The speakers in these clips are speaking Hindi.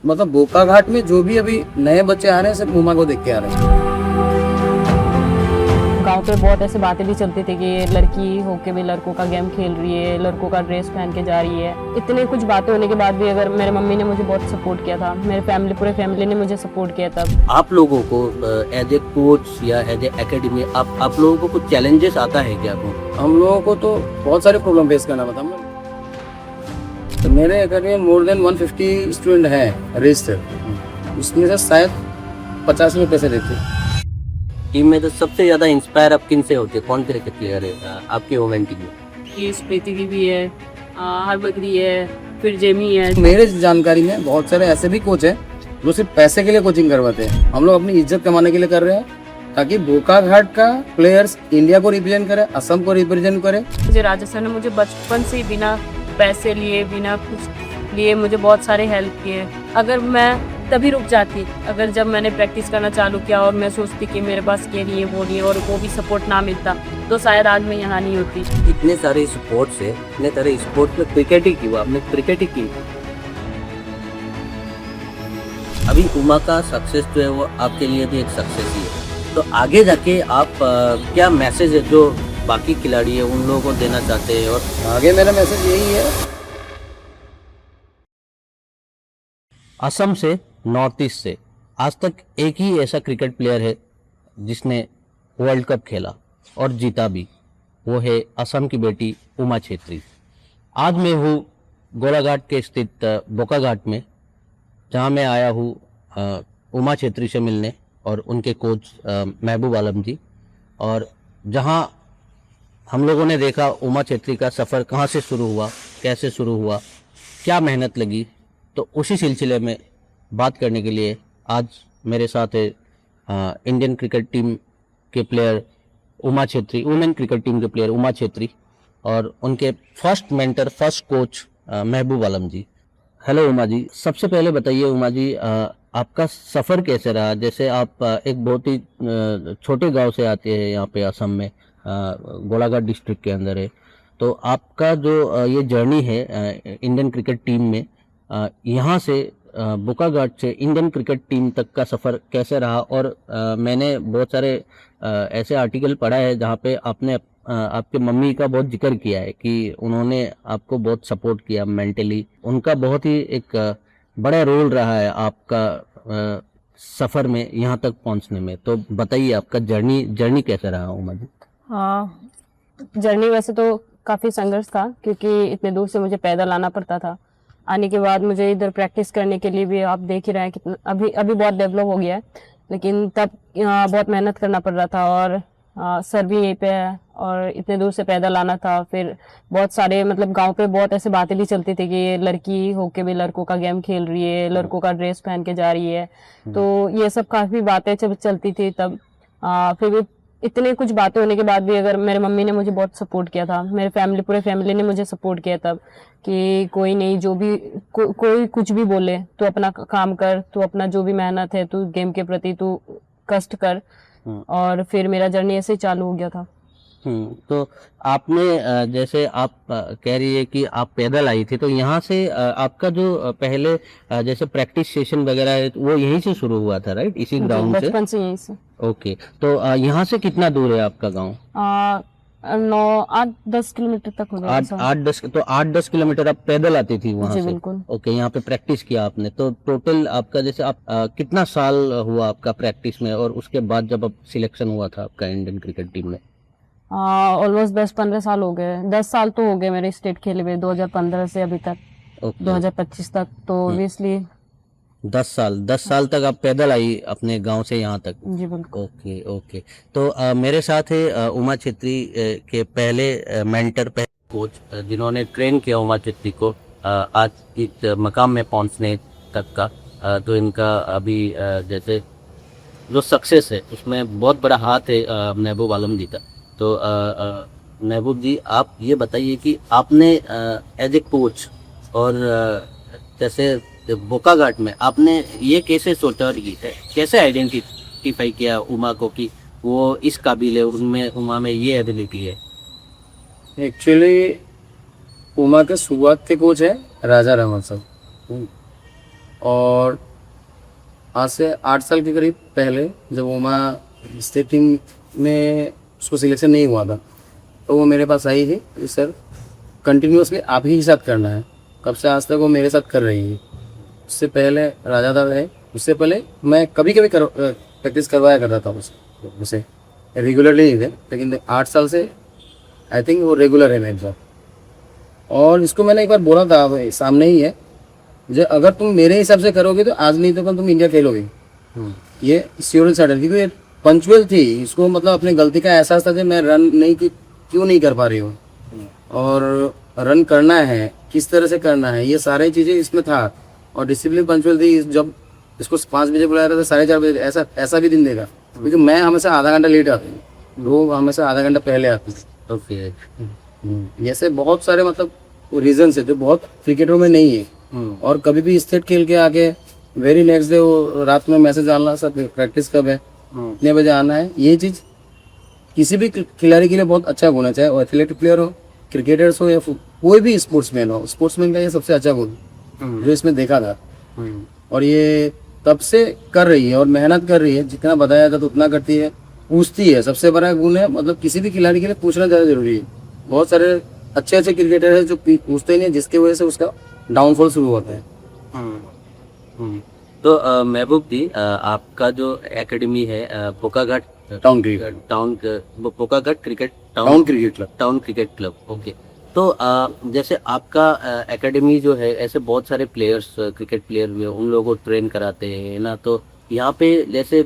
मतलब बोकाघाट में जो भी अभी नए बच्चे आ रहे हैं सिर्फ उमा को देख के आ रहे हैं। गांव पे बहुत ऐसे बातें भी चलती थी कि ये लड़की होके भी लड़कों का गेम खेल रही है, लड़कों का ड्रेस पहन के जा रही है। इतने कुछ बातें होने के बाद भी अगर मेरे मम्मी ने मुझे बहुत सपोर्ट किया था, मेरे पूरे फैमिली ने मुझे सपोर्ट किया था। आप लोगों को एज ए कोच या एज ए एकेडमी आप लोगों को कुछ चैलेंजेस आता है क्या? हम लोगों को तो बहुत सारे प्रॉब्लम फेस करना पड़ता है। तो मेरे अकेडमी में मोर देन 150 स्टूडेंट हैं रजिस्टर, उसमें से शायद 50 में पैसे देते हैं। टीम में तो सबसे ज्यादा इंस्पायर आप किन से होते हैं? कौन क्रिकेट प्लेयर है आपकी वुमेन टीम में? ये स्प्रीति भी है, हरबगरी है, फिर जेमी है। मेरे जानकारी में बहुत सारे ऐसे भी कोच हैं जो सिर्फ पैसे के लिए कोचिंग करवाते हैं। हम लोग अपनी इज्जत कमाने के लिए कर रहे हैं ताकि बोकाघाट का प्लेयर्स इंडिया को रिप्रेजेंट करे, असम को रिप्रेजेंट करे। मुझे राजा सर ने मुझे बचपन से ही बिना पैसे लिए, बिना कुछ लिए मुझे बहुत सारे हेल्प किए। अगर मैं तभी रुक जाती अगर जब मैंने प्रैक्टिस करना चालू किया और मैं सोचती कि मेरे पास ये नहीं है वो नहीं है और वो भी सपोर्ट ना मिलता तो शायद आज मैं यहाँ नहीं होती। इतने सारे स्पोर्ट्स है, इतने सारे स्पोर्ट्स में क्रिकेट ही क्यों? आपने क्रिकेट ही की। अभी उमा का सक्सेस जो है वो आपके लिए भी एक सक्सेस ही है, तो आगे जाके आप क्या मैसेज है जो बाकी खिलाड़ी है उन लोगों को देना चाहते हैं? और आगे मेरा मैसेज यही है, असम से नॉर्थ ईस्ट से आज तक एक ही ऐसा क्रिकेट प्लेयर है जिसने वर्ल्ड कप खेला और जीता भी, वो है असम की बेटी उमा छेत्री। आज मैं हूँ गोलाघाट के स्थित बोकाघाट में, जहाँ मैं आया हूँ उमा छेत्री से मिलने और उनके कोच महबूब आलम जी, और जहाँ हम लोगों ने देखा उमा छेत्री का सफ़र कहाँ से शुरू हुआ, कैसे शुरू हुआ, क्या मेहनत लगी। तो उसी सिलसिले में बात करने के लिए आज मेरे साथ है इंडियन क्रिकेट टीम के player Uma Chhetri, women cricket team के प्लेयर उमा छेत्री, और उनके फर्स्ट मेंटर, फर्स्ट कोच महबूब आलम जी। हेलो उमा जी, सबसे पहले बताइए उमा जी, आपका सफ़र कैसे रहा? जैसे आप एक बहुत ही छोटे गांव से आते हैं यहाँ पे असम में, गोलाघाट डिस्ट्रिक्ट के अंदर है, तो आपका जो ये जर्नी है इंडियन क्रिकेट टीम में, यहाँ से बोकाघाट से इंडियन क्रिकेट टीम तक का सफ़र कैसे रहा? और मैंने बहुत सारे ऐसे आर्टिकल पढ़ा है जहाँ पे आपने आपके मम्मी का बहुत जिक्र किया है कि उन्होंने आपको बहुत सपोर्ट किया मेंटली। उनका बहुत ही एक बड़ा रोल रहा है आपका सफ़र में यहाँ तक पहुँचने में। तो बताइए आपका जर्नी कैसे रहा उमा जी? हाँ, जर्नी वैसे तो काफ़ी संघर्ष था क्योंकि इतने दूर से मुझे पैदल आना पड़ता था। आने के बाद मुझे इधर प्रैक्टिस करने के लिए भी आप देख ही रहे हैं कितना अभी बहुत डेवलप हो गया है, लेकिन तब बहुत मेहनत करना पड़ रहा था और सर भी यहीं पे है और इतने दूर से पैदल आना था। फिर बहुत सारे मतलब गांव पे बहुत ऐसे बातें भी चलती थी कि ये लड़की होके भी लड़कों का गेम खेल रही है, लड़कों का ड्रेस पहन के जा रही है, तो ये सब काफ़ी बातें जब चलती थी तब फिर भी इतने कुछ बातें होने के बाद भी अगर मेरे मम्मी ने मुझे बहुत सपोर्ट किया था, पूरे फैमिली ने मुझे सपोर्ट किया तब कि कोई नहीं, जो भी कोई कुछ भी बोले तू अपना काम कर, तू अपना जो भी मेहनत है तू गेम के प्रति तू कष्ट कर। और फिर मेरा जर्नी ऐसे ही चालू हो गया था। तो आपने जैसे आप कह रही है कि आप पैदल आई थी, तो यहाँ से आपका जो पहले जैसे प्रैक्टिस सेशन वगैरह है वो यहीं से शुरू हुआ था, राइट? इसी ग्राउंड से? बचपन से यहीं से। ओके, तो यहाँ से कितना दूर है आपका गांव? 8-10 किलोमीटर तक हो गया। 8-10 किलोमीटर आप पैदल आती थी वहाँ जी से? बिल्कुल। ओके, यहाँ पे प्रैक्टिस किया आपने, तो टोटल आपका जैसे आप कितना साल हुआ आपका प्रैक्टिस में, और उसके बाद जब अब सिलेक्शन हुआ था आपका इंडियन क्रिकेट टीम में? ऑलमोस्ट 10-15 साल हो गए। 10 साल तो हो गए मेरे स्टेट खेले हुए, 2015 से अभी तक। ओके। 2025 तक तो ऑब्वियसली 10 साल तक आप पैदल आई अपने गांव से यहाँ तक? जी बिल्कुल। ओके ओके, तो मेरे साथ है उमा छेत्री के पहले मेंटर, पहले कोच जिन्होंने ट्रेन किया उमा छेत्री को आज इस मकाम में पहुँचने तक का। तो इनका अभी जैसे जो सक्सेस है उसमें बहुत बड़ा हाथ है महबूब आलम जी का। तो महबूब जी, आप ये बताइए कि आपने एज ए कोच और जैसे बोकाघाट में आपने ये कैसे सोचा और कैसे आइडेंटिफाई किया उमा को कि वो इस काबिल है, उनमें उमा में ये एबिलिटी है? एक्चुअली उमा के शुरुआत के कोच है राजा रमन साहब, और आज से 8 साल के करीब पहले जब उमा स्टेट टीम में उसको सिलेक्शन नहीं हुआ था तो वो मेरे पास आई थी कि सर कंटिन्यूसली आप ही साथ करना है। कब से आज तक वो मेरे साथ कर रही है। उससे पहले राजा दादा है, उससे पहले मैं कभी कभी प्रैक्टिस करवाया करता था उसे रेगुलरली नहीं थे, लेकिन 8 साल से आई थिंक वो रेगुलर है मेरे साथ। और इसको मैंने एक बार बोला था, वो सामने ही है, जो अगर तुम मेरे हिसाब से करोगे तो आज नहीं तो कल तुम इंडिया खेलोगे। ये श्योर सडन, क्योंकि ये पंचुअल थी, इसको मतलब अपनी गलती का एहसास था कि मैं रन नहीं क्यों नहीं कर पा रही हूँ और रन करना है किस तरह से करना है, ये सारी चीज़ें इसमें था। और डिसिप्लिन पंचुअल थी। जब इसको 5 बजे बुलाया था तो 4:30 बजे ऐसा भी दिन देगा, क्योंकि मैं हमेशा आधा घंटा लेट आती हूँ, वो हमेशा आधा घंटा पहले आती थी। ओके। जैसे बहुत सारे मतलब रीजंस है जो बहुत क्रिकेटरों में नहीं है। और कभी भी स्टेट खेल के आके वेरी नेक्स्ट डे वो रात में मैसेज डालना, सब प्रैक्टिस कब है, इतने बजे आना है, ये चीज़ किसी भी खिलाड़ी के लिए बहुत अच्छा गुण है, चाहे वो एथलेटिक प्लेयर हो, क्रिकेटर्स हो या कोई भी स्पोर्ट्समैन हो। स्पोर्ट्समैन का ये सबसे अच्छा गुण जो इसमें देखा था। और ये तब से कर रही है और मेहनत कर रही है, जितना बताया था तो उतना करती है, पूछती है। सबसे बड़ा गुण है, मतलब किसी भी खिलाड़ी के लिए पूछना ज़्यादा जरूरी है। बहुत सारे अच्छे अच्छे क्रिकेटर हैं जो पूछते ही नहीं, जिसकी वजह से उसका डाउनफॉल शुरू होता है। तो महबूब जी, आपका जो एकेडमी है Pokaghat town cricket Pokaghat cricket town cricket club. Town cricket club, okay. तो जैसे आपका एकेडमी जो है, ऐसे बहुत सारे प्लेयर्स क्रिकेट प्लेयर भी हैं, उन लोगों को ट्रेन कराते हैं ना। तो यहाँ पे जैसे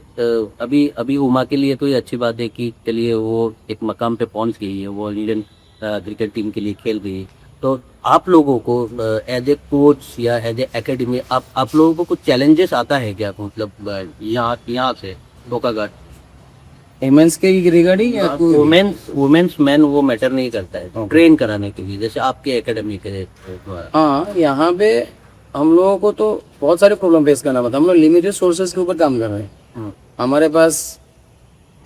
अभी उमा के लिए तो ये अच्छी बात है कि चलिए वो एक मकाम पे पहुंच गई है, वो इंडियन क्रिकेट टीम के लिए खेल गई। तो आप लोगों को एज ए कोच या एज ए एकेडमी आप लोगों को कुछ चैलेंजेस आता है क्या, मतलब यहाँ से बोकाघाट? वुमेन्स के रिगार्डिंग या वुमेन्स मैन वो मैटर नहीं करता है, ट्रेन कराने के लिए, जैसे आपके एकेडमी के द्वारा। हाँ, यहाँ पे हम लोगों को तो बहुत सारे प्रॉब्लम फेस करना पड़ता है। हम लोग लिमिटेड सोर्सेज के ऊपर काम कर रहे हैं। हमारे पास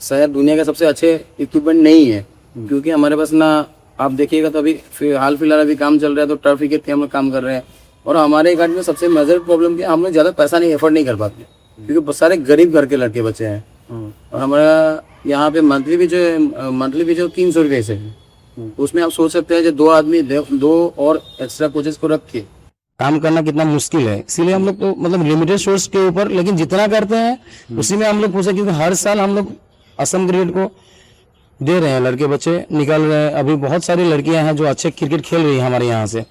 शायद दुनिया के सबसे अच्छे इक्विपमेंट नहीं है, क्योंकि हमारे पास ना, आप देखिएगा तो अभी हाल फिलहाल अभी काम चल रहा है तो टर्फ विकेट पे हम लोग काम कर रहे हैं। और हमारे एकेडमी में सबसे मेजर प्रॉब्लम क्या है, हम लोग ज़्यादा पैसा नहीं एफर्ट नहीं कर पाते, क्योंकि बहुत सारे गरीब घर के लड़के बच्चे हैं। और हमारा यहाँ पे मंथली भी जो 300 रुपये से है, उसमें आप सोच सकते हैं जो 2 आदमी 2 और एक्स्ट्रा कोचेस को रख के काम करना कितना मुश्किल है। इसीलिए हम लोग तो मतलब लिमिटेड सोर्स के ऊपर, लेकिन जितना करते हैं उसी में हम लोग पूछे, क्योंकि हर साल हम लोग असम क्रिकेट को दे रहे हैं, लड़के बच्चे निकल रहे हैं। अभी बहुत सारी लड़कियां हैं जो अच्छे क्रिकेट खेल रही है हमारे यहाँ से।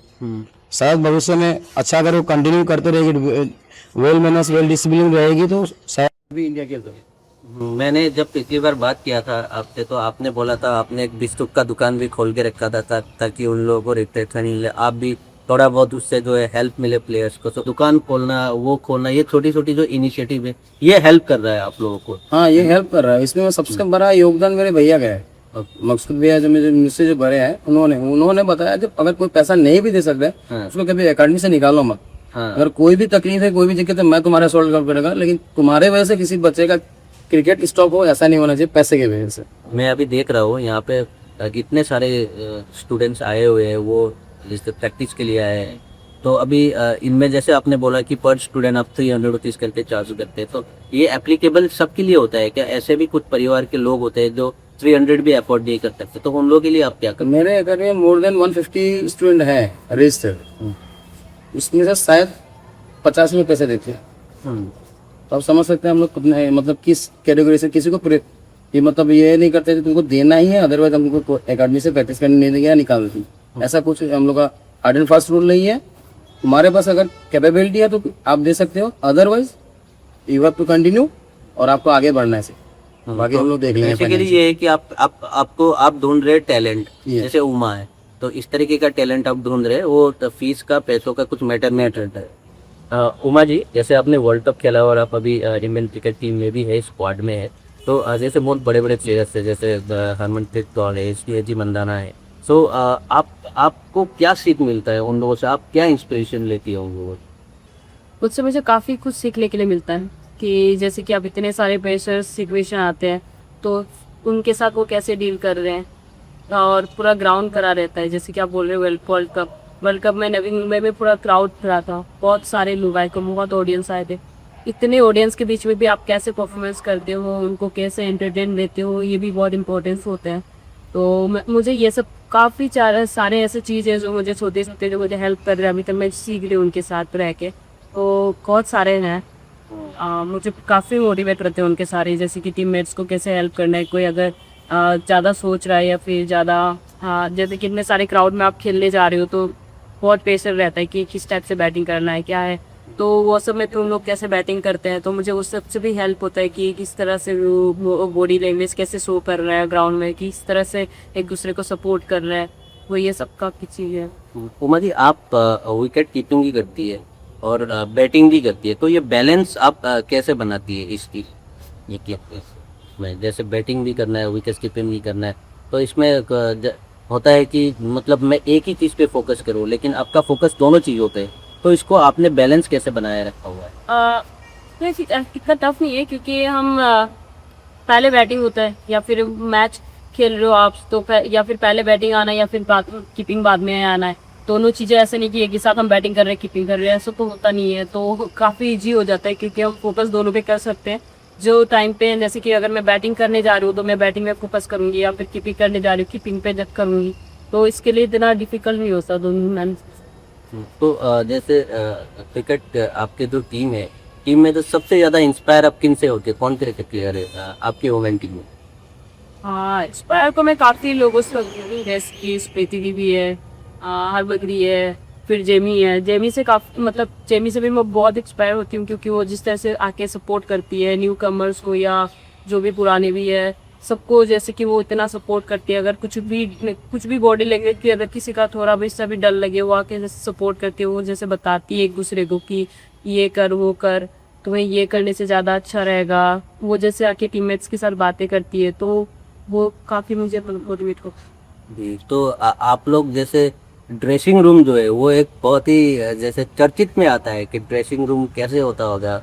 शायद भविष्य में अच्छा अगर वो कंटिन्यू करते रहेगी, वेल मैनर्स वेल डिसिप्लिन रहेगी, तो शायद भी इंडिया खेल सके। मैंने जब पिछली बार बात किया था आपसे, तो आपने बोला था आपने एक बिस्कुट का दुकान भी खोल के रखा था ताकि उन लोगों को रिफ्लेक्शन मिले, आप भी थोड़ा बहुत उससे जो है हेल्प मिले प्लेयर्स को। तो दुकान खोलना, वो खोलना, ये छोटी छोटी जो इनिशिएटिव है, ये हेल्प कर रहा है आप लोगों को? हाँ, ये हेल्प कर रहा है। इसमें सबसे बड़ा योगदान मेरे भैया का है, मकसूद भैया, जो मुझसे जो बड़े हैं, उन्होंने बताया कि अगर कोई पैसा नहीं भी दे सकता है उसको कभी अकेडमी से निकालो मत। अगर कोई भी तकलीफ है, कोई भी दिक्कत है, मैं तुम्हारे सॉल्व कर करूंगा, लेकिन तुम्हारे वजह से किसी बच्चे का क्रिकेट स्टॉप हो, ऐसा नहीं होना चाहिए पैसे की वजह से। मैं अभी देख रहा हूँ यहाँ पे इतने सारे स्टूडेंट्स आए हुए हैं, वो जैसे प्रैक्टिस के लिए आए हैं। तो अभी इनमें जैसे आपने बोला कि पर स्टूडेंट आप 300 रुपीज़ करते, 400 करते, तो ये एप्लीकेबल सबके लिए होता है क्या? ऐसे भी कुछ परिवार के लोग होते हैं जो 300 भी अफोर्ड नहीं कर सकते, तो उन लोगों के लिए आप क्या करते? मेरे एकेडमी में मोर देन 150 स्टूडेंट है रजिस्टर्ड, उसमें से शायद 50 में पैसे देते हैं। तो आप समझ सकते हैं हम लोग कितने, मतलब किस कैटेगरी से किसी को ये मतलब ये नहीं करते तुमको देना ही है, अदरवाइज हमको एकेडमी से प्रैक्टिस करने नहीं देंगे या निकाल देती। ऐसा कुछ हम लोग का हार्ड एंड फास्ट रूल नहीं है। तुम्हारे पास अगर कैपेबिलिटी है तो आप दे सकते हो, otherwise you have to continue और आपको आगे बढ़ना है। बाकी हम लोग देख लेंगे। बेसिकली ये है कि आप ढूंढ रहे टैलेंट, जैसे उमा है तो इस तरीके का टैलेंट आप ढूंढ रहे हैं, वो तो फीस का, पैसों का कुछ मैटर नहीं करता है। उमा जी, जैसे आपने वर्ल्ड कप खेला और आप अभी इंडियन क्रिकेट टीम में भी है, स्क्वाड में है, तो जैसे बहुत बड़े बड़े प्लेयर्स है, जैसे हरमनप्रीत कौर है, SG मंदाना है, सो आपको क्या सीख मिलता है उन लोगों से? आप क्या इंस्पिरेशन लेती है उन लोगों से? उससे मुझे काफ़ी कुछ सीखने के लिए मिलता है कि जैसे कि अब इतने सारे प्रेशर सिचुएशन आते हैं तो उनके साथ वो कैसे डील कर रहे हैं, और पूरा ग्राउंड करा रहता है। जैसे कि आप बोल रहे हो वर्ल्ड कप, वर्ल्ड कप में नवी मुंबई में पूरा क्राउड भरा था, बहुत सारे लोग आए थे, बहुत ऑडियंस आए थे। इतने ऑडियंस के बीच में भी आप कैसे परफॉर्मेंस करते हो, उनको कैसे एंटरटेन देते हो, ये भी बहुत इंपॉर्टेंस होते हैं। तो मुझे ये सब काफ़ी सारे ऐसे चीज़ है जो मुझे छोटे छोटे जो मुझे हेल्प कर रहे हैं, अभी तक मैं सीख रही हूँ उनके साथ रह के। तो बहुत सारे हैं, मुझे काफ़ी मोटिवेट करते हैं उनके सारे, जैसे कि टीममेट्स को कैसे हेल्प करना है, कोई अगर ज़्यादा सोच रहा है या फिर ज़्यादा, जैसे कि इतने सारे क्राउड में आप खेलने जा रहे हो तो बहुत प्रेशर रहता है कि किस टाइप से बैटिंग करना है, क्या है, तो वो सब में तुम लोग कैसे बैटिंग करते हैं, तो मुझे उस सब से भी हेल्प होता है कि किस तरह से वो बॉडी लैंग्वेज कैसे शो कर रहा है ग्राउंड में, किस तरह से एक दूसरे को सपोर्ट कर रहा है, वो ये सब का की चीज़ है। उमा जी, आप विकेट कीपिंग भी करती है और बैटिंग भी करती है, तो ये बैलेंस आप कैसे बनाती है इसकी, ये में जैसे बैटिंग भी करना है, विकेट कीपिंग भी करना है, तो इसमें होता है कि मतलब मैं एक ही चीज़ पे फोकस करूँ, लेकिन आपका फोकस दोनों चीज़ों पे है, तो इसको आपने बैलेंस कैसे बनाया रखा हुआ है? इतना टफ नहीं है, क्योंकि हम पहले बैटिंग होता है या फिर मैच खेल रहे हो आप तो या फिर पहले बैटिंग आना है या फिर कीपिंग बाद में आना है, दोनों चीज़ें ऐसे नहीं कि एक ही साथ हम बैटिंग कर रहे हैं कीपिंग कर रहे हैं, ऐसा तो होता नहीं है। तो काफ़ी इजी हो जाता है क्योंकि हम फोकस दोनों पे कर सकते हैं। जो टाइम पे, जैसे कि अगर मैं बैटिंग करने जा रही हूँ तो मैं बैटिंग में फोकस करूँगी, या फिर कीपिंग करने जा रही हूँ कीपिंग पे जब करूँगी, तो इसके लिए इतना डिफिकल्ट नहीं होता दोनों मैनेज। तो जैसे क्रिकेट आपके जो टीम में तो सबसे ज़्यादा इंस्पायर आप किन से होते हैं, कौन क्रिकेट प्लेयर है आपके वुमेन टीम में? हाँ, इंस्पायर को मैं काफ़ी लोगों से होती हूँ, जैसे कि स्प्रीति दीदी है, हरबगरी है, फिर जेमी है। जेमी से काफ़ी, मतलब जेमी से भी मैं बहुत इंस्पायर होती हूँ, क्योंकि वो जिस तरह से आके सपोर्ट करती है न्यू कमर्स को या जो भी पुराने भी है सबको, जैसे कि वो इतना सपोर्ट करती है। अगर कुछ भी बॉडी लैंग्वेज की अगर किसी का थोड़ा भी सा भी डर लगे, वो आके जैसे सपोर्ट करती है, वो जैसे बताती है एक दूसरे को कि ये कर वो कर, तुम्हें ये करने से ज़्यादा अच्छा रहेगा। वो जैसे आके टीममेट्स के साथ बातें करती है, तो वो काफ़ी मुझे मोटिवेट को। जी, तो आप लोग जैसे ड्रेसिंग रूम जो है वो एक बहुत ही जैसे चर्चित में आता है कि ड्रेसिंग रूम कैसे होता होगा,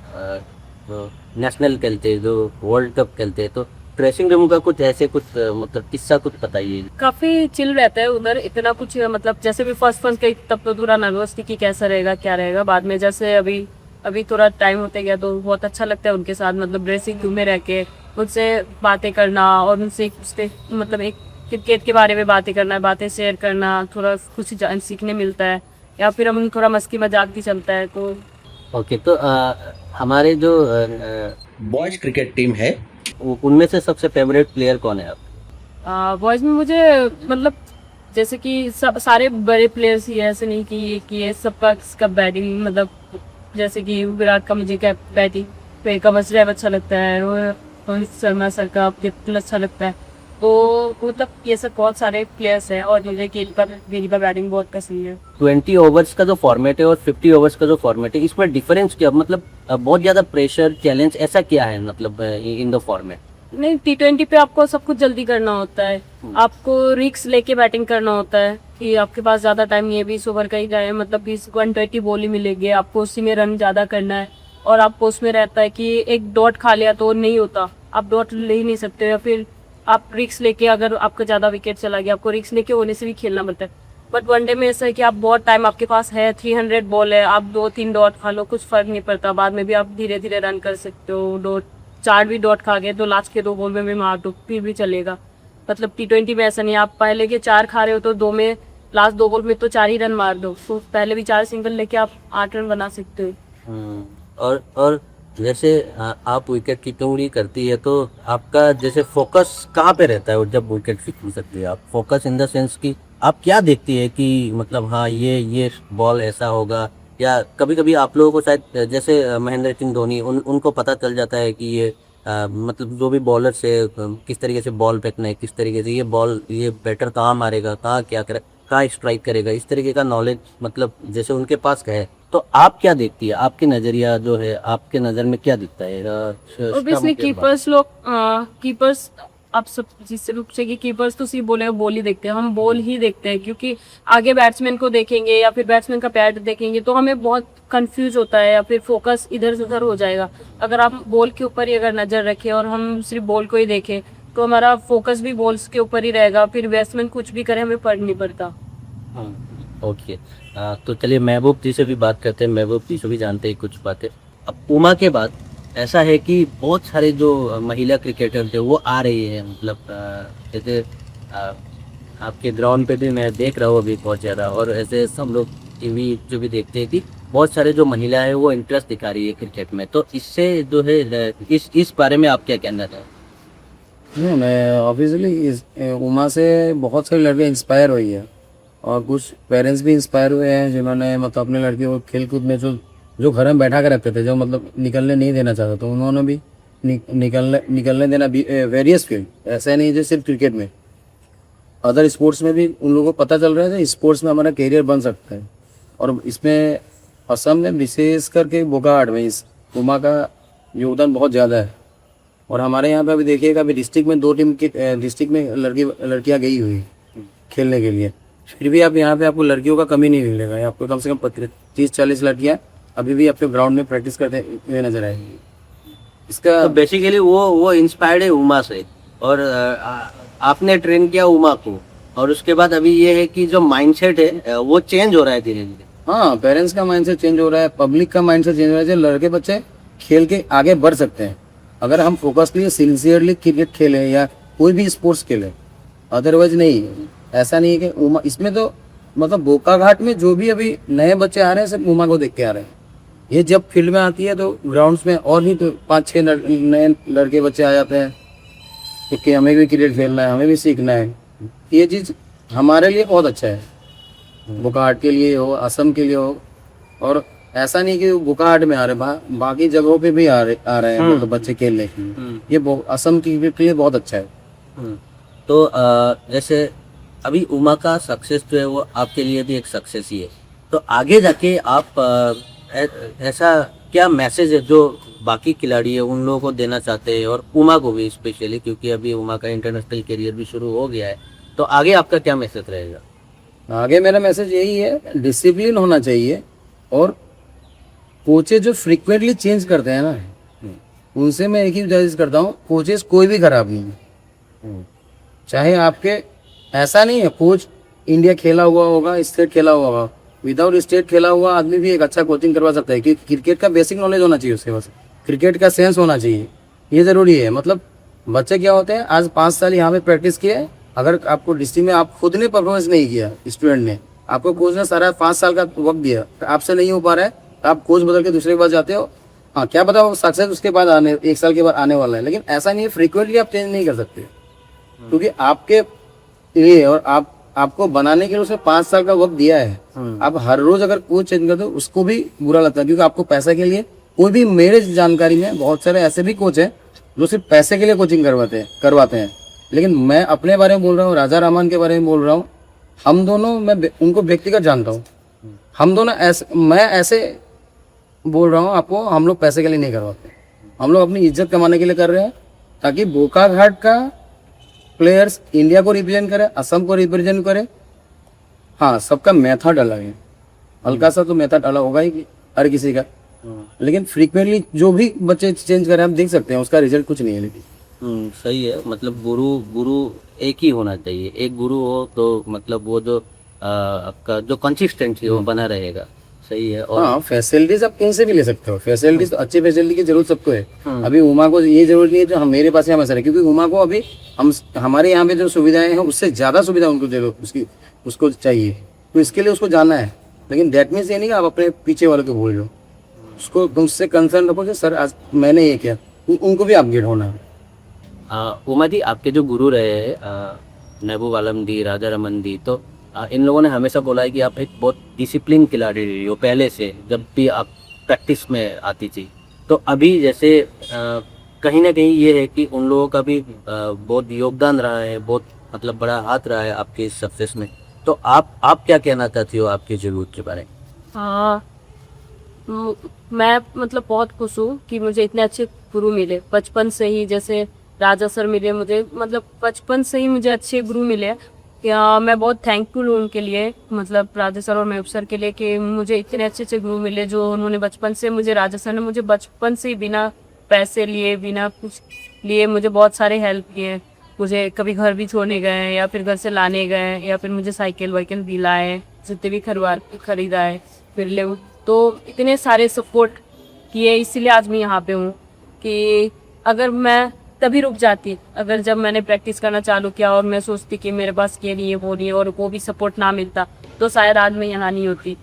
तो नेशनल खेलते जो वर्ल्ड कप खेलते, तो ड्रेसिंग रूम का कुछ ऐसे कुछ मतलब किस्सा कुछ बताइए। काफ़ी चिल रहता है उधर, इतना कुछ मतलब जैसे भी फर्स्ट गई तब तो थोड़ा नर्वस थी कि कैसा रहेगा क्या रहेगा, बाद में जैसे अभी थोड़ा टाइम होते गया तो बहुत अच्छा लगता है उनके साथ, मतलब ड्रेसिंग रूम में रह के उनसे बातें करना और उनसे मतलब एक क्रिकेट के बारे में बातें करना, बातें शेयर करना, थोड़ा कुछ सीखने मिलता है, या फिर हम थोड़ा मस्ती मजाक भी चलता है। तो ओके, तो हमारे जो बॉयज क्रिकेट टीम है उनमें से सबसे फेवरेट प्लेयर कौन है आप? बॉयज़ में मुझे मतलब जैसे कि सब सारे बड़े प्लेयर्स ही है, ऐसे नहीं कि ये सबका बैटिंग, मतलब जैसे कि विराट का मुझे क्या बैटिंग पे कमर्स ड्राइव अच्छा लगता है, रोहित शर्मा सर का बिल्कुल अच्छा लगता है, तो मतलब ये सब बहुत सारे प्लेयर्स हैं। और मुझे गेंद पर बैटिंग बहुत पसंद है। 20 ओवर्स का जो फॉर्मेट है और 50 ओवर्स का जो फॉर्मेट है, इसमें डिफरेंस क्या, मतलब बहुत ज़्यादा प्रेशर चैलेंज ऐसा क्या है मतलब इन द फॉर्मेट? नहीं, T20 पे आपको सब कुछ जल्दी करना होता है, आपको रिस्क लेके बैटिंग करना होता है कि आपके पास ज़्यादा टाइम नहीं है, 20 ओवर का ही जाए, मतलब 120 बॉल ही मिलेगी आपको, उसी में रन ज़्यादा करना है। और आपको उसमें रहता है कि एक डॉट खा लिया तो नहीं होता, आप डॉट ले ही नहीं सकते, या फिर आप रिस्क लेके, अगर आपका ज़्यादा विकेट चला गया आपको रिस्क लेके होने से भी खेलना पड़ता है। बट वनडे में ऐसा है कि आप बहुत टाइम आपके पास है, 300 बॉल है, आप 2-3 डॉट खा लो, कुछ फर्क नहीं पड़ता, बाद में भी आप धीरे धीरे रन कर सकते हो। 4 भी डॉट खा गए तो लास्ट के 2 बॉल में भी मार दो फिर भी चलेगा। मतलब T20 में ऐसा नहीं, आप पहले के 4 खा रहे हो तो 2 में, लास्ट 2 बॉल में तो 4 ही रन मार दो, तो पहले भी 4 सिंगल लेके आप 8 रन बना सकते हो। और जैसे आप विकेट कीपिंग भी करती है, तो आपका जैसे फोकस कहाँ पे रहता है जब विकेट कीपिंग करती है आप? फोकस इन द सेंस कि आप क्या देखती है कि मतलब हाँ ये बॉल ऐसा होगा, या कभी कभी आप लोगों को शायद जैसे महेंद्र सिंह धोनी उनको पता चल जाता है कि ये मतलब जो भी बॉलर से किस तरीके से बॉल फेंकना है, किस तरीके से ये बैटर कहाँ मारेगा, कहाँ क्या करे, कहाँ स्ट्राइक करेगा, इस तरीके का नॉलेज मतलब जैसे उनके पास है, तो आप क्या देखती है, आपके नजरिया जो है, आपके नज़र में क्या दिखता है? ऑब्वियसली कीपर्स आप सब जिससे रूप से कि कीपर्स तो सिर्फ बॉल ही देखते हैं, हम बॉल ही देखते हैं, क्योंकि आगे बैट्समैन को देखेंगे या फिर बैट्समैन का पैड देखेंगे तो हमें बहुत कंफ्यूज होता है, या फिर फोकस इधर से उधर हो जाएगा। अगर आप बॉल के ऊपर ही अगर नज़र रखें और हम सिर्फ बॉल को ही देखें तो हमारा फोकस भी बॉल्स के ऊपर ही रहेगा, फिर बैट्समैन कुछ भी करे हमें फर्क नहीं पड़ता। ओके। तो चलिए महबूब जी से भी बात करते हैं, महबूब जी से भी जानते हैं कुछ बातें। अब उमा के बाद ऐसा है कि बहुत सारे जो महिला क्रिकेटर थे वो आ रही है, मतलब जैसे आपके ग्राउंड पे भी मैं देख रहा हूँ अभी बहुत ज़्यादा, और ऐसे सब लोग टीवी जो भी देखते हैं कि बहुत सारे जो महिला है वो इंटरेस्ट दिखा रही है क्रिकेट में। तो इससे जो है इस बारे में आप क्या कहना चाहें? नहीं, मैं ऑब्वियसली इस उमा से बहुत सारी लड़कियाँ इंस्पायर हुई है, और कुछ पेरेंट्स भी इंस्पायर हुए हैं जिन्होंने मतलब अपने लड़कियों को खेल कूद में जो जो घर में बैठा कर रखते थे, जो मतलब निकलने नहीं देना चाहते, तो उन्होंने भी निकलने देना वेरियस फील्ड, ऐसा नहीं जो सिर्फ क्रिकेट में, अदर स्पोर्ट्स में भी उन लोगों को पता चल रहा है कि स्पोर्ट्स में हमारा करियर बन सकता है। और इसमें असम में विशेष करके बोकाहाट में इस उमा का योगदान बहुत ज़्यादा है। और हमारे यहाँ पे अभी देखिएगा, अभी डिस्ट्रिक्ट में 2 टीम की डिस्ट्रिक्ट में लड़कियाँ गई हुई खेलने के लिए, फिर भी आप यहाँ पे आपको लड़कियों का कमी नहीं मिलेगा। आपको कम से कम 30-40 लड़कियाँ अभी भी आपके ग्राउंड में प्रैक्टिस करते हुए नजर आएगी। इसका तो बेसिकली वो इंस्पायर्ड है उमा से, और आपने ट्रेन किया उमा को, और उसके बाद अभी ये है कि जो माइंडसेट है वो चेंज हो रहा है धीरे धीरे। हाँ, पेरेंट्स का माइंडसेट चेंज हो रहा है, पब्लिक का माइंडसेट चेंज हो रहा है, लड़के बच्चे खेल के आगे बढ़ सकते हैं अगर हम फोकसली सिंसियरली क्रिकेट खेलें या कोई भी स्पोर्ट्स खेलें, अदरवाइज नहीं। ऐसा नहीं है कि उमा, इसमें तो मतलब बोकाघाट में जो भी अभी नए बच्चे आ रहे हैं सब उमा को देख के आ रहे हैं। ये जब फील्ड में आती है तो ग्राउंड्स में और नहीं तो 5-6 नए लड़के बच्चे आ जाते हैं, क्योंकि हमें भी क्रिकेट खेलना है, हमें भी सीखना है। ये चीज़ हमारे लिए बहुत अच्छा है, बोकाहाट के लिए हो, असम के लिए हो। और ऐसा नहीं कि बोकाहाट में आ रहे, बाकी जगहों पे भी आ रहे हैं मतलब बच्चे खेलने के लिए। ये असम के लिए बहुत अच्छा है। तो जैसे अभी उमा का सक्सेस जो है वो आपके लिए भी एक सक्सेस ही है, तो आगे जाके आप ऐसा क्या मैसेज है जो बाकी खिलाड़ी है उन लोगों को देना चाहते हैं, और उमा को भी स्पेशली, क्योंकि अभी उमा का इंटरनेशनल करियर भी शुरू हो गया है, तो आगे आपका क्या मैसेज रहेगा? आगे मेरा मैसेज यही है, डिसिप्लिन होना चाहिए, और कोचेज जो फ्रीक्वेंटली चेंज करते हैं ना, उनसे मैं एक ही गुजारिश करता हूँ, कोचेज कोई भी खराब नहीं है। चाहे आपके ऐसा नहीं है कोच इंडिया खेला हुआ होगा, स्टेट खेला हुआ होगा, विदाउट स्टेट खेला हुआ आदमी भी एक अच्छा कोचिंग करवा सकता है, क्योंकि क्रिकेट का बेसिक नॉलेज होना चाहिए उसके पास, क्रिकेट का सेंस होना चाहिए, ये ज़रूरी है। मतलब बच्चे क्या होते हैं, आज 5 साल यहाँ पे प्रैक्टिस किए, अगर आपको डिस्ट्रिक्ट में आप खुद ने परफॉर्मेंस नहीं किया, स्टूडेंट ने, आपको कोच ने सारा 5 साल का वक्त दिया, आपसे नहीं हो पा रहा है, आप कोच बदल के दूसरे के पास जाते हो। हाँ, क्या पता वो सक्सेस उसके बाद 1 साल के बाद आने वाला है, लेकिन ऐसा नहीं है, फ्रीक्वेंटली आप चेंज नहीं कर सकते, क्योंकि आपके लिए और आपको बनाने के लिए उसने 5 साल का वक्त दिया है। आप हर रोज अगर कोच चेंज कर दो उसको भी बुरा लगता है, क्योंकि आपको पैसा के लिए कोई भी, मेरे जानकारी में बहुत सारे ऐसे भी कोच हैं जो सिर्फ पैसे के लिए कोचिंग करवाते हैं। लेकिन मैं अपने बारे में बोल रहा हूँ, राजा रामन के बारे में बोल रहा हूँ, हम दोनों, मैं उनको व्यक्तिगत जानता हूँ, हम दोनों मैं ऐसे बोल रहा हूँ आपको, हम लोग पैसे के लिए नहीं करवाते, हम लोग अपनी इज्जत कमाने के लिए कर रहे हैं, ताकि बोकाघाट का प्लेयर्स इंडिया को रिप्रेजेंट करे, असम को रिप्रेजेंट करे। हाँ, सबका मेथड अलग है, हल्का सा तो मेथड अलग होगा ही हर किसी का, लेकिन फ्रीक्वेंटली जो भी बच्चे चेंज करें आप देख सकते हैं, उसका रिजल्ट कुछ नहीं है। लेकिन सही है, मतलब गुरु एक ही होना चाहिए, एक गुरु हो तो मतलब वो जो आपका जो कंसिस्टेंसी है वो बना रहेगा। सही है। और हाँ, फैसिलिटीज आप कहीं से भी ले सकते हो, फैसिलिटीज तो अच्छी फैसिलिटी की जरूरत सबको है। अभी उमा को ये जरूरत नहीं है जो हम मेरे पास यहाँ है, क्योंकि उमा को अभी हमारे यहाँ पे जो सुविधाएं हैं उससे ज्यादा सुविधा उनको दे दो, उसको चाहिए, तो इसके लिए उसको जाना है। लेकिन दैट मीन्स ये नहीं कि आप अपने पीछे वालों को भूल लो, उसको उससे कंसर्न रखो कि सर आज मैंने ये किया, उनको भी अपग्रेड होना है। उमा जी, आपके जो गुरु रहे हैं महबूब आलम दी, राजा रमन दी, तो इन लोगों ने हमेशा बोला है कि आप एक बहुत डिसिप्लिन खिलाड़ी रही हो पहले से, जब भी आप प्रैक्टिस में आती थी। तो अभी जैसे कहीं ना कहीं ये है कि उन लोगों का भी बहुत योगदान रहा है, बहुत मतलब बड़ा हाथ रहा है आपके इस सक्सेस में। तो आप क्या कहना चाहती हो आपके जरूरत के बारे में? हाँ, मैं मतलब बहुत खुश हूँ कि मुझे इतने अच्छे गुरु मिले बचपन से ही। जैसे राजा सर मिले मुझे, मतलब बचपन से ही मुझे अच्छे गुरु मिले। या मैं बहुत थैंकफुल हूँ उनके लिए, मतलब राजा सर और महबूब सर के लिए, कि मुझे इतने अच्छे अच्छे गुरु मिले जो उन्होंने बचपन से मुझे, राजा सर ने मुझे बचपन से ही बिना पैसे लिए, बिना कुछ लिए मुझे बहुत सारे हेल्प किए। मुझे कभी घर भी छोड़ने गए, या फिर घर से लाने गए, या फिर मुझे साइकिल वाइकिल दिलाए। जितने भी खरीदा है फिर ले, तो इतने सारे सपोर्ट किए, इसीलिए आज मैं यहाँ पे हूँ। कि अगर मैं तभी रुक जाती अगर जब मैंने प्रैक्टिस करना चालू किया और मैं सोचती कि मेरे पास ये नहीं है वो नहीं है और वो भी सपोर्ट ना मिलता, तो शायद आज मैं यहाँ नहीं होती।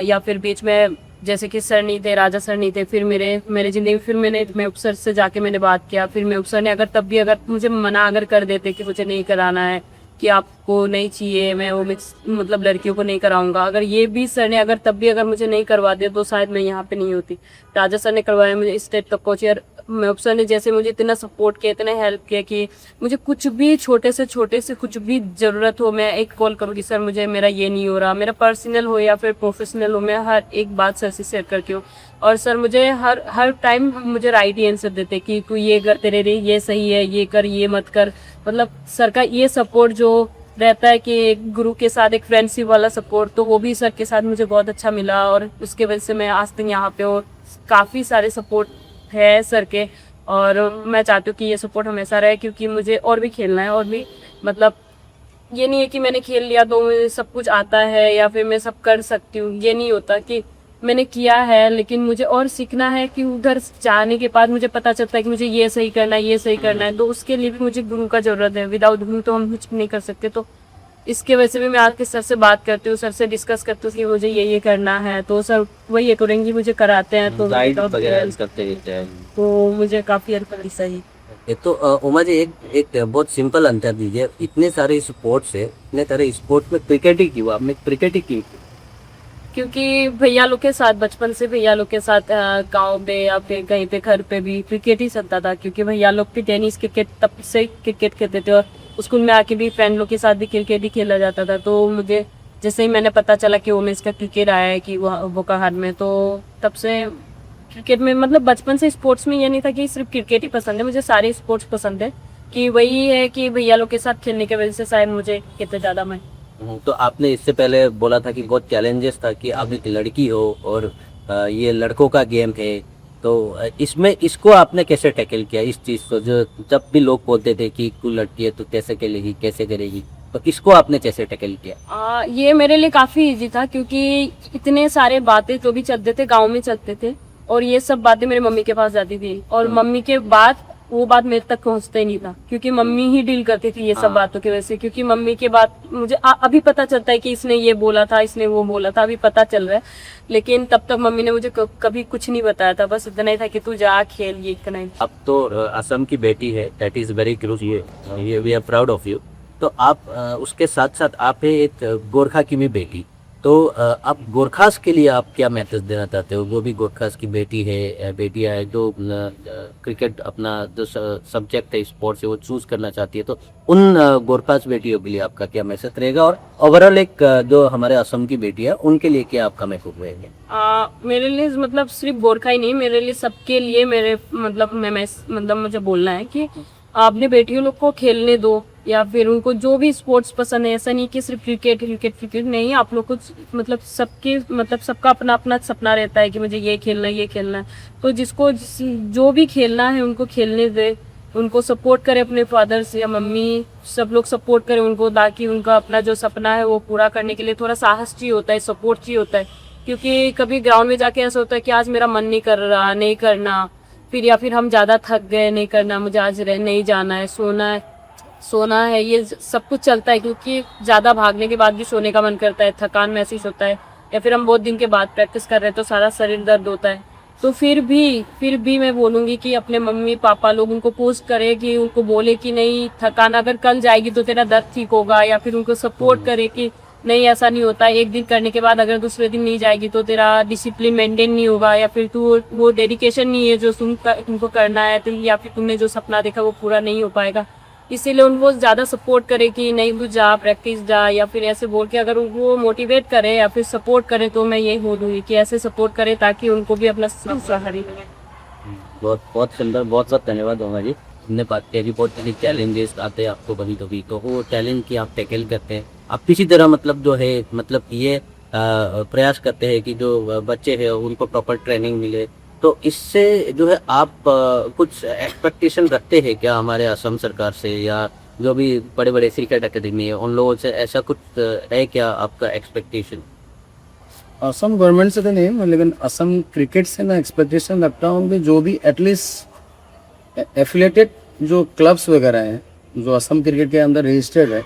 या फिर बीच में जैसे कि सर नहीं थे, राजा सर नहीं थे, फिर मेरे ज़िंदगी में फिर मैं उपसर से जाके मैंने बात किया, फिर मैं उपसर ने अगर तब भी अगर मुझे मना अगर कर देते कि मुझे नहीं कराना है, कि आपको नहीं चाहिए, मैं वो मतलब लड़कियों को नहीं कराऊंगा, अगर ये भी सर ने अगर तब भी अगर मुझे नहीं करवा दिया तो शायद मैं यहाँ पे नहीं होती। राजा सर ने करवाया मुझे स्टेट तक पहुंची, और मैं सर ने जैसे मुझे इतना सपोर्ट किया, इतना हेल्प किया कि मुझे कुछ भी छोटे से कुछ भी ज़रूरत हो, मैं एक कॉल करूँगी, सर मुझे मेरा ये नहीं हो रहा, मेरा पर्सनल हो या फिर प्रोफेशनल हो, मैं हर एक बात सर से शेयर करती हूँ। और सर मुझे हर टाइम मुझे राइट ही आंसर देते कि तू ये कर, तेरे लिए ये सही है, ये कर, ये मत कर। मतलब सर का ये सपोर्ट जो रहता है कि गुरु के साथ एक फ्रेंडशिप वाला सपोर्ट, तो वो भी सर के साथ मुझे बहुत अच्छा मिला, और उसके वजह से मैं आज तक यहाँ पे हूँ। काफ़ी सारे सपोर्ट है सर के, और मैं चाहती हूँ कि ये सपोर्ट हमेशा रहे, क्योंकि मुझे और भी खेलना है, और भी मतलब ये नहीं है कि मैंने खेल लिया तो मुझे सब कुछ आता है या फिर मैं सब कर सकती हूँ, ये नहीं होता। कि मैंने किया है लेकिन मुझे और सीखना है, कि उधर जाने के बाद मुझे पता चलता है कि मुझे ये सही करना है, ये सही करना है, तो उसके लिए भी मुझे गुरु का ज़रूरत है। विदाउट गुरु तो हम कुछ नहीं कर सकते। तो इसके वजह से भी मैं आके सर से बात करती हूँ, सर से डिस्कस करती हूँ कि मुझे ये करना है, तो सर वही अकॉर्डिंगली मुझे कराते हैं, तो गाइड वगैरह करते रहते हैं। तो मुझे काफ़ी हेल्प करी सही। तो उमा जी एक बहुत सिंपल आंसर दीजिए, इतने सारे स्पोर्ट्स है, इतने सारे स्पोर्ट्स में क्रिकेट ही क्यों, आपने क्रिकेट ही क्यों? क्योंकि भैया लोग के साथ बचपन से भैया लोग के साथ गांव में या फिर कहीं पे घर पे भी क्रिकेट ही चलता था, क्योंकि भैया लोग भी टेनिस क्रिकेट तब से क्रिकेट खेलते थे, और स्कूल में आके भी फ्रेंड लोग के साथ भी क्रिकेट ही खेला जाता था। तो मुझे जैसे ही मैंने पता चला कि वोमेंस का क्रिकेट आया है कि वो बोकाहाट में, तो तब से क्रिकेट में मतलब बचपन से स्पोर्ट्स में ये नहीं था कि सिर्फ क्रिकेट ही पसंद है, मुझे सारे स्पोर्ट्स पसंद है। कि वही है कि भैया लोग के साथ खेलने की वजह से शायद मुझे कितने ज़्यादा मैं। तो आपने इससे पहले बोला था कि बहुत चैलेंजेस था कि आप एक लड़की हो और ये लड़कों का गेम है, तो इसमें इसको आपने कैसे टैकल किया इस चीज़ को, जो जब भी लोग बोलते थे कि तू लड़की है तो कैसे खेलेगी कैसे करेगी, तो इसको आपने कैसे टैकल किया? ये मेरे लिए काफ़ी इजी था, क्योंकि इतने सारे बातें जो भी चलते थे गांव में चलते थे, और ये सब बातें मेरी मम्मी के पास जाती थी, और मम्मी के बाद वो बात मेरे तक पहुंचता ही नहीं था, क्योंकि मम्मी ही डील करती थी ये सब बातों की वजह से। क्योंकि मम्मी के बात मुझे अभी पता चलता है कि इसने ये बोला था, इसने वो बोला था, अभी पता चल रहा है, लेकिन तब तक मम्मी ने मुझे कभी कुछ नहीं बताया था, बस इतना ही था कि तू जा खेल, ये इतना ही। आप तो असम की बेटी है, दैट इज़ वेरी क्रूज, ये we are proud of you. तो आप उसके साथ साथ आप है एक गोरखा की भी बेटी, तो आप गोरखास के लिए आप क्या मैसेज देना चाहते हो? वो भी गोरखास की बेटी है, बेटियां है जो क्रिकेट अपना जो सब्जेक्ट है स्पोर्ट्स है वो चूज करना चाहती है, तो उन गोरखास बेटियों के लिए आपका क्या मैसेज रहेगा? और ओवरऑल एक जो हमारे असम की बेटी है उनके लिए क्या आपका मैसेज रहेगा? मेरे लिए मतलब सिर्फ गोरखा ही नहीं, मेरे लिए सबके लिए मेरे मतलब मुझे बोलना है कि आपने बेटियों लोग को खेलने दो, या फिर उनको जो भी स्पोर्ट्स पसंद है। ऐसा नहीं कि सिर्फ क्रिकेट नहीं, आप लोग को मतलब सबका अपना अपना सपना रहता है कि मुझे ये खेलना है, तो जिसको जो भी खेलना है उनको खेलने दे, उनको सपोर्ट करे, अपने फादर्स या मम्मी सब लोग सपोर्ट करें उनको, ताकि उनका अपना जो सपना है वो पूरा करने के लिए थोड़ा साहस चाहिए होता है, सपोर्ट चाहिए होता है। क्योंकि कभी ग्राउंड में जाके ऐसा होता है कि आज मेरा मन नहीं कर रहा, नहीं करना, फिर या फिर हम ज़्यादा थक गए, नहीं करना, मुझे आज नहीं जाना है, सोना है, ये सब कुछ चलता है। क्योंकि ज़्यादा भागने के बाद भी सोने का मन करता है, थकान महसूस होता है, या फिर हम बहुत दिन के बाद प्रैक्टिस कर रहे हैं तो सारा शरीर दर्द होता है। तो फिर भी मैं बोलूँगी कि अपने मम्मी पापा लोग उनको पोस्ट करे, कि उनको बोले कि नहीं, थकान अगर कल जाएगी तो तेरा दर्द ठीक होगा, या फिर उनको सपोर्ट करे कि नहीं ऐसा नहीं होता, एक दिन करने के बाद अगर दूसरे दिन नहीं जाएगी तो तेरा डिसिप्लिन मेंटेन नहीं होगा, या फिर तू वो डेडिकेशन नहीं है जो तुमको करना है, तो या फिर तुमने जो सपना देखा वो पूरा नहीं हो पाएगा। इसीलिए उनको ज़्यादा सपोर्ट करे कि नहीं तू जा, प्रैक्टिस जा, या फिर ऐसे बोल के अगर वो मोटिवेट करे या फिर सपोर्ट करे, तो मैं यही बोलूँगी कि ऐसे सपोर्ट करे ताकि उनको भी अपना सहारा मिले। बहुत बहुत सुंदर, बहुत बहुत धन्यवाद उमा जी। हमने बात करी, बहुत सारी चैलेंजेस आते हैं आपको कभी कभी, तो वो चैलेंज की आप टैकल करते हैं, आप किसी तरह मतलब जो है मतलब ये प्रयास करते हैं कि जो बच्चे हैं उनको प्रॉपर ट्रेनिंग मिले। तो इससे जो है आप कुछ एक्सपेक्टेशन रखते हैं क्या हमारे असम सरकार से, या जो भी बड़े बड़े क्रिकेट अकेडमी है उन लोगों से ऐसा कुछ है क्या आपका एक्सपेक्टेशन? असम गवर्नमेंट से तो नहीं, लेकिन असम क्रिकेट से मैं एक्सपेक्टेशन रखता हूँ कि जो भी एटलीस्ट एफिलेटेड जो क्लब्स वगैरह हैं जो असम क्रिकेट के अंदर रजिस्टर्ड है,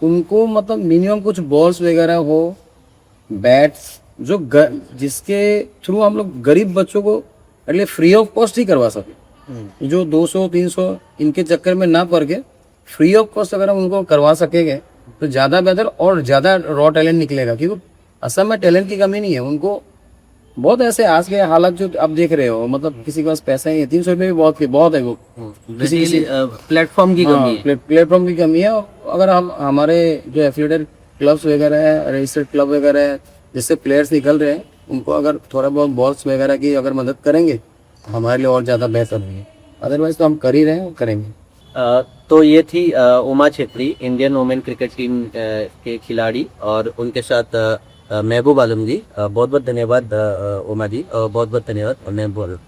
उनको मतलब मिनिमम कुछ बॉल्स वगैरह हो, बैट्स जो जिसके थ्रू हम लोग गरीब बच्चों को एटलीस्ट फ्री ऑफ कॉस्ट ही करवा सके। जो 200-300 इनके चक्कर में ना पड़ के फ्री ऑफ कॉस्ट अगर हम उनको करवा सकेंगे तो ज़्यादा बेहतर और ज़्यादा रॉ टैलेंट निकलेगा, क्योंकि असम में टैलेंट की कमी नहीं है। उनको बहुत ऐसे आज के हालात जो आप देख रहे हो, मतलब किसी के पास पैसा ही है, 300 रुपये भी बहुत है वो, किसी प्लेटफॉर्म की कमी है। प्लेटफॉर्म की कमी है। और अगर हम हमारे जो एफिलिएटेड क्लब्स वगैरह है, रजिस्टर्ड क्लब वगैरह है, जिससे प्लेयर्स निकल रहे हैं, उनको अगर थोड़ा बहुत बॉल्स वगैरह की अगर मदद करेंगे हमारे लिए और ज़्यादा बेहतर होगी। अदरवाइज तो हम कर ही रहे हैं और करेंगे। तो ये थी Uma Chhetri, Indian women cricket team के खिलाड़ी, और उनके साथ महबूब आलम जी। बहुत बहुत धन्यवाद उमा जी, और बहुत बहुत धन्यवाद महबूब आलम।